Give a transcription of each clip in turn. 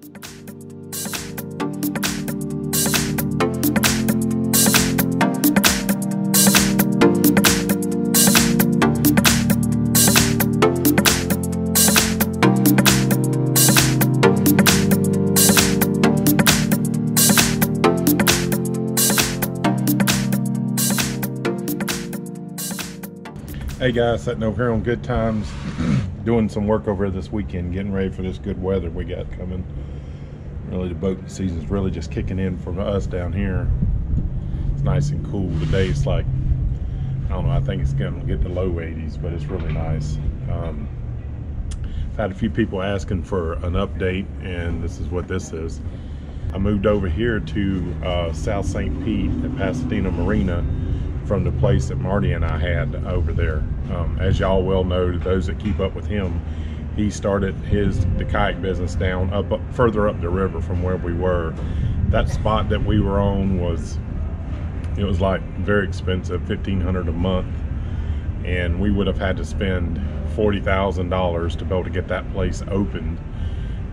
Hey guys, sitting over here on Good Times, doing some work over here this weekend, getting ready for this good weather we got coming. Really, the boating season's really just kicking in for us down here. It's nice and cool. Today it's like, I don't know, I think it's gonna get to low 80s, but it's really nice. I've had a few people asking for an update, and this is what this is. I moved over here to South St. Pete at Pasadena Marina from the place that Marty and I had over there. As y'all well know, those that keep up with him, he started the kayak business down further up the river from where we were. That spot that we were on was like very expensive, $1,500 a month, and we would have had to spend $40,000 to be able to get that place opened,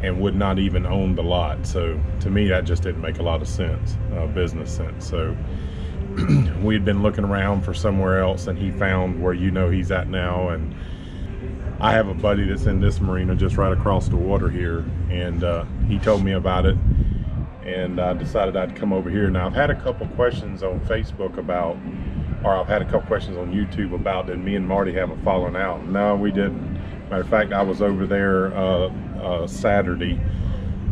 and would not even own the lot. So to me, that just didn't make a lot of sense, business sense. So we had been looking around for somewhere else, and he found where he's at now. And I have a buddy that's in this marina just right across the water here, and he told me about it, and I decided I'd come over here. Now, I've had a couple questions on Facebook about, or I've had a couple questions on YouTube about, did me and Marty have a falling out? No, we didn't. Matter of fact, I was over there Saturday.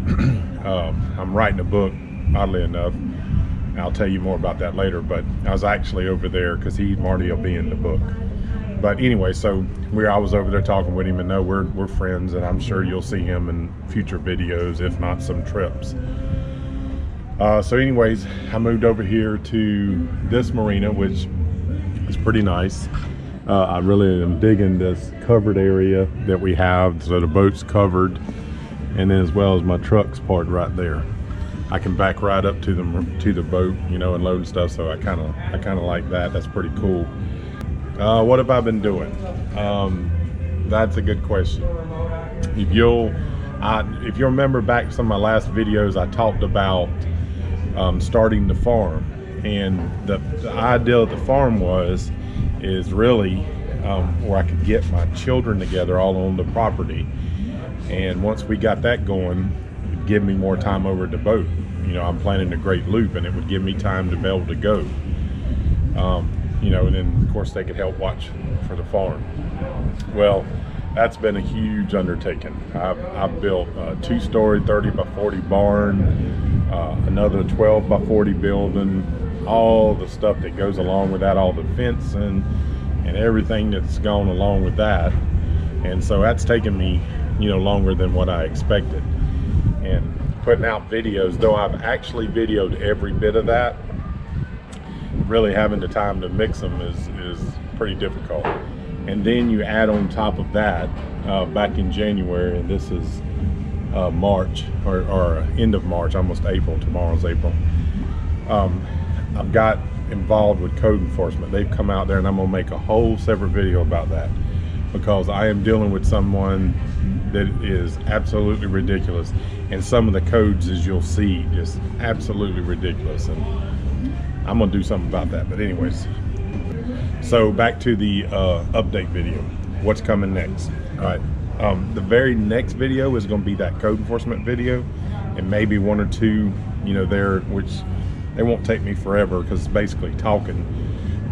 I'm writing a book, oddly enough. I'll tell you more about that later, but I was actually over there because Marty will be in the book. But anyway, so I was over there talking with him, and no, we're friends, and I'm sure you'll see him in future videos, if not some trips. So anyways, I moved over here to this marina, which is pretty nice. I really am digging this covered area that we have, so the boat's covered, and then as well as my truck's parked right there. I can back right up to the boat, and load and stuff. So I kind of like that. That's pretty cool. What have I been doing? That's a good question. If you'll remember back some of my last videos, I talked about starting the farm, and the idea of the farm is really where I could get my children together all on the property, and once we got that going, give me more time over at the boat. I'm planning a great loop, and it would give me time to be able to go. And then of course they could help watch for the farm. Well, that's been a huge undertaking. I've built a 2-story 30 by 40 barn, another 12 by 40 building, all the stuff that goes along with that, all the fencing and everything that's gone along with that. And so that's taken me longer than what I expected. And putting out videos, though I've actually videoed every bit of that, really having the time to mix them is pretty difficult. And then you add on top of that, back in January, and this is March, or end of March, almost April, tomorrow's April, I've got involved with code enforcement. They've come out there, and I'm gonna make a whole separate video about that, because I am dealing with someone that is absolutely ridiculous, and some of the codes, as you'll see, just absolutely ridiculous, and I'm gonna do something about that. But anyways, so back to the update video. What's coming next? All right, the very next video is going to be that code enforcement video, and maybe one or two there, which they won't take me forever because it's basically talking,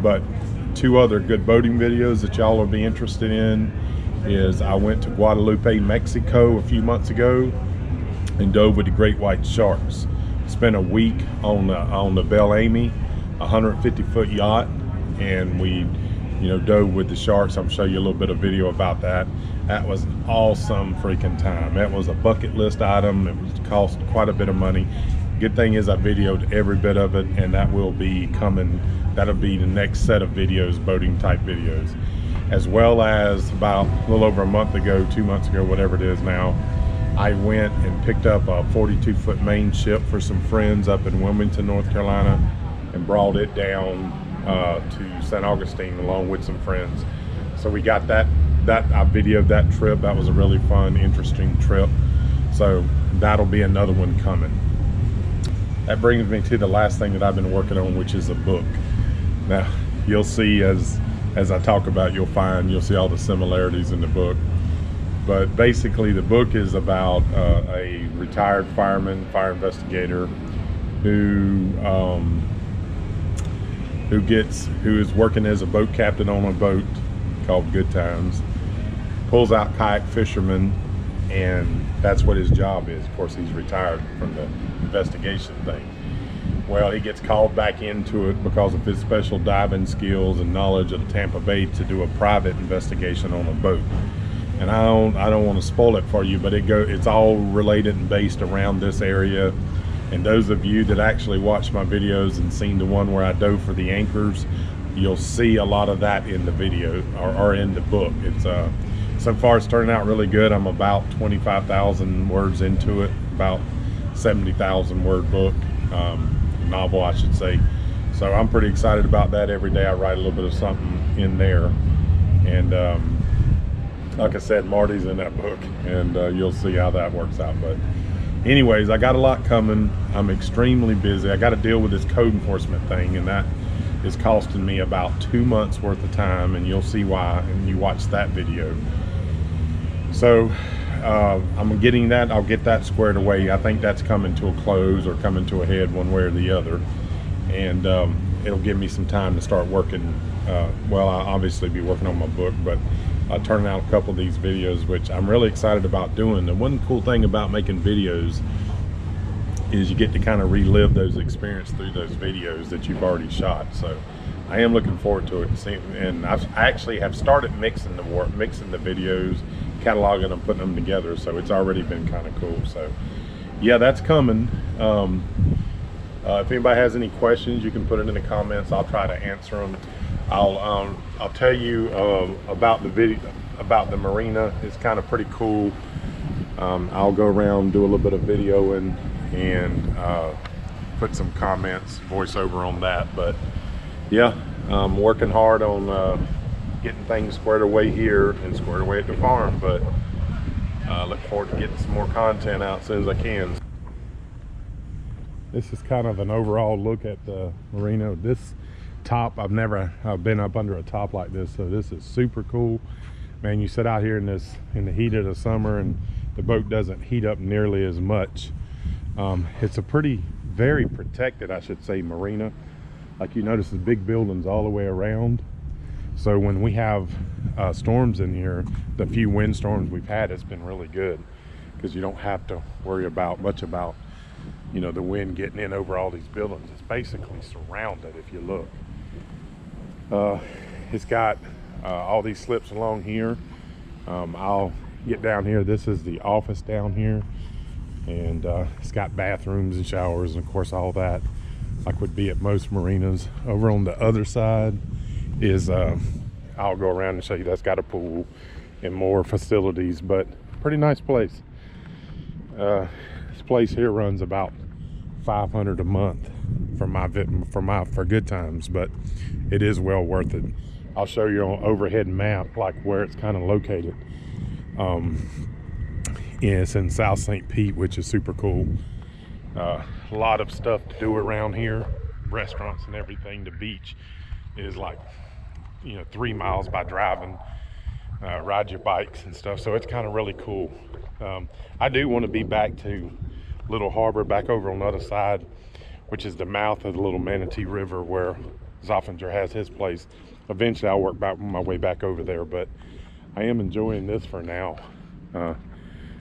but 2 other good boating videos that y'all will be interested in is I went to Guadalupe, Mexico a few months ago and dove with the great white sharks. Spent a week on the Belle Amy, 150-foot yacht, and we dove with the sharks. I'm show you a little bit of video about that. That was an awesome freaking time. That was a bucket list item. It was cost quite a bit of money. Good thing is I videoed every bit of it, and that will be coming. That'll be the next set of videos, boating type videos. As well as about a little over a month ago, 2 months ago, whatever it is now, I went and picked up a 42-foot main ship for some friends up in Wilmington, North Carolina, and brought it down to St. Augustine along with some friends. So we got that I videoed that trip. That was a really fun, interesting trip. So that'll be another one coming. That brings me to the last thing that I've been working on, which is a book. Now, you'll see as I talk about, you'll see all the similarities in the book. But basically, the book is about a retired fireman, fire investigator, who is working as a boat captain on a boat called Good Times, pulls out kayak fishermen, and that's what his job is. Of course, he's retired from the investigation thing. Well, he gets called back into it because of his special diving skills and knowledge of Tampa Bay to do a private investigation on a boat. And I don't want to spoil it for you, but it's all related and based around this area. And those of you that actually watch my videos and seen the one where I dove for the anchors, you'll see a lot of that in the video or in the book. It's so far it's turning out really good. I'm about 25,000 words into it, about 70,000 word book, novel I should say. So I'm pretty excited about that. Every day I write a little bit of something in there. And like I said, Marty's in that book, and you'll see how that works out. But anyways, I got a lot coming. I'm extremely busy. I got to deal with this code enforcement thing, and that is costing me about 2 months worth of time, and you'll see why when you watch that video. So I'm getting that. I'll get that squared away. I think that's coming to a close or coming to a head one way or the other, and it'll give me some time to start working. Well, I'll obviously be working on my book, but turning out a couple of these videos, which I'm really excited about doing. The one cool thing about making videos is you get to kind of relive those experiences through those videos that you've already shot. So I am looking forward to it. And I actually have started mixing the videos, cataloging them, putting them together. So it's already been kind of cool. So yeah, that's coming. If anybody has any questions, you can put it in the comments. I'll try to answer them. I'll tell you about the video, about the marina. It's kind of pretty cool. I'll go around, do a little bit of video and put some comments, voiceover on that. But yeah, I'm working hard on getting things squared away here and squared away at the farm. But look forward to getting some more content out as soon as I can. This is kind of an overall look at the marina. This top, I've never been up under a top like this, so this is super cool, man. You sit out here in the heat of the summer, and the boat doesn't heat up nearly as much. It's a very protected, I should say, marina. Like you notice the big buildings all the way around, so when we have storms in here, the few wind storms we've had, it's been really good because you don't have to worry much about the wind getting in over all these buildings. It's basically surrounded if you look. It's got all these slips along here. I'll get down here. This is the office down here, and it's got bathrooms and showers and of course all that like would be at most marinas. Over on the other side is I'll go around and show you, that's got a pool and more facilities, but pretty nice place. This place here runs about $500 a month for Good Times, but it is well worth it. I'll show you on overhead map like where it's kind of located. It's in South St. Pete, which is super cool. A lot of stuff to do around here, restaurants and everything. The beach is like 3 miles by driving. Ride your bikes and stuff, so it's kind of really cool. I do want to be back to Little Harbor, back over on the other side, which is the mouth of the Little Manatee River where Zoffinger has his place. Eventually I'll work my way back over there, but I am enjoying this for now.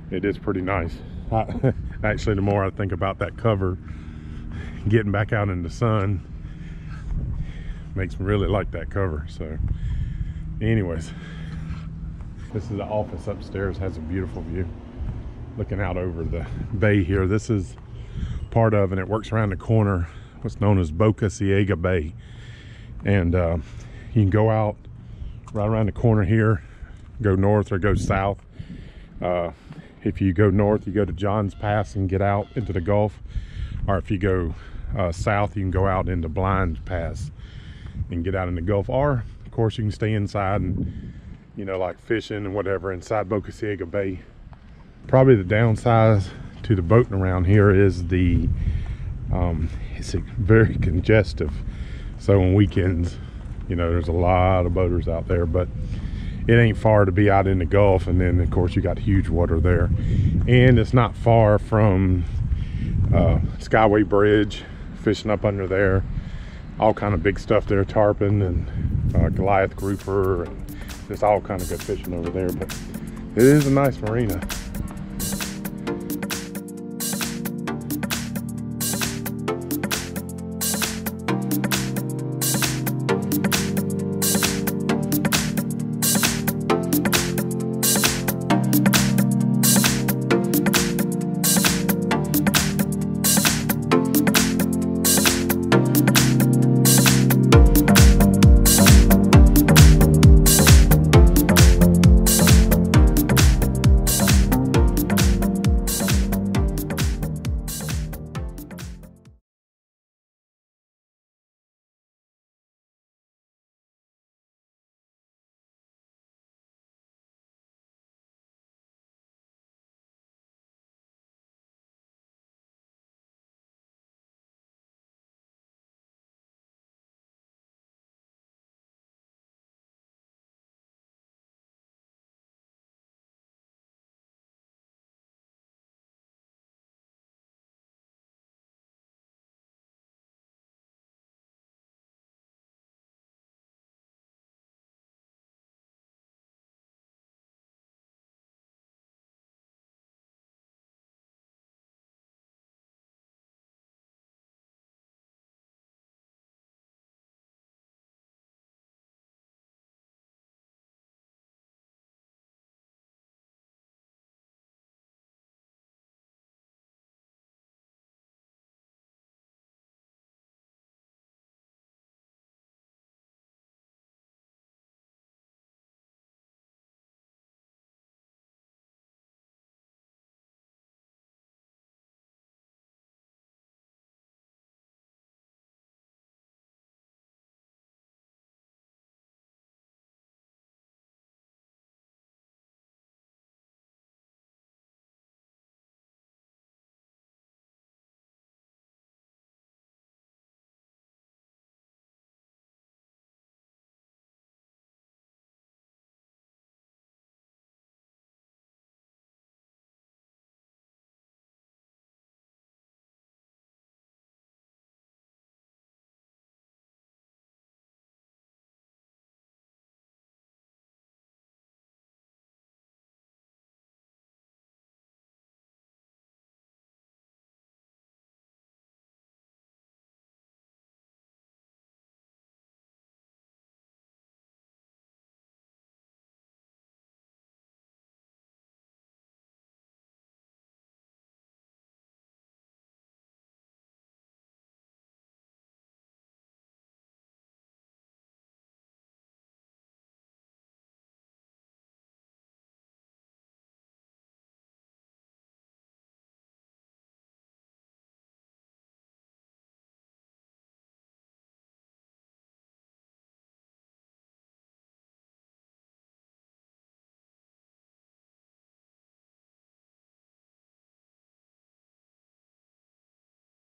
It is pretty nice. Actually, the more I think about that cover, getting back out in the sun makes me really like that cover. So anyways, this is the office upstairs, has a beautiful view looking out over the bay here. This is part of, and it works around the corner, what's known as Boca Ciega Bay. And you can go out right around the corner here, go north or go south. If you go north, you go to Johns Pass and get out into the Gulf, or if you go south, you can go out into Blind Pass and get out in the Gulf, or of course you can stay inside and like fishing and whatever inside Boca Ciega Bay. Probably the downside to the boating around here is the it's very congestive. So on weekends, you know, there's a lot of boaters out there, but it ain't far to be out in the Gulf, and then of course you got huge water there, and it's not far from Skyway Bridge, fishing up under there, all kind of big stuff there, tarpon and Goliath grouper, and just all kind of good fishing over there. But it is a nice marina.